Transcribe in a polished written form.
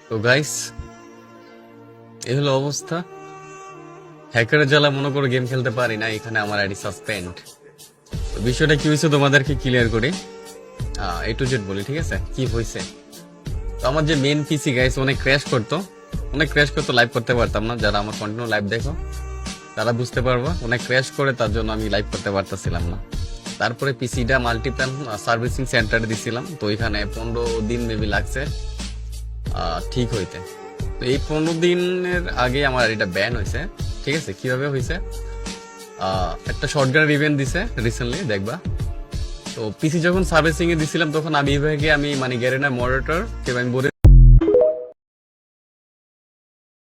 তো গাইস, এই হলো অবস্থা। হ্যাকারের জ্বালা মনে করে গেম খেলতে পারি না, এখানে আমার আইডি সাসপেন্ড। বিষয়টা কি হয়েছে তোমাদেরকে ক্লিয়ার করি, A to Z বলি, ঠিক আছে? কি হয়েছে, তো আমার যে মেন পিসি গাইস অনেক ক্র্যাশ করতো, লাইভ করতে পারতাম না। যারা আমার কন্টিনিউ লাইভ দেখো তারা বুঝতে পারবো, অনেক ক্র্যাশ করে, তার জন্য আমি লাইভ করতে পারতেছিলাম না। তারপরে পিসিটা মাল্টিপ্ল্যান সার্ভিসিং সেন্টারে দিছিলাম, তো এখানে 15 দিন মেবি লাগছে ঠিক হইতে। তো এই 15 দিনের আগে আমার এটা ব্যান হয়েছে, ঠিক আছে? কিভাবে হয়েছে, একটা শর্টগানের ইভেন্ট দিছে রিসেন্টলি, দেখবা। তো পিসি যখন সার্ভিসিং এ দিছিলাম তখন আমি এইভাবে মানে গ্যারেনার মডারেটর কে আমি বলে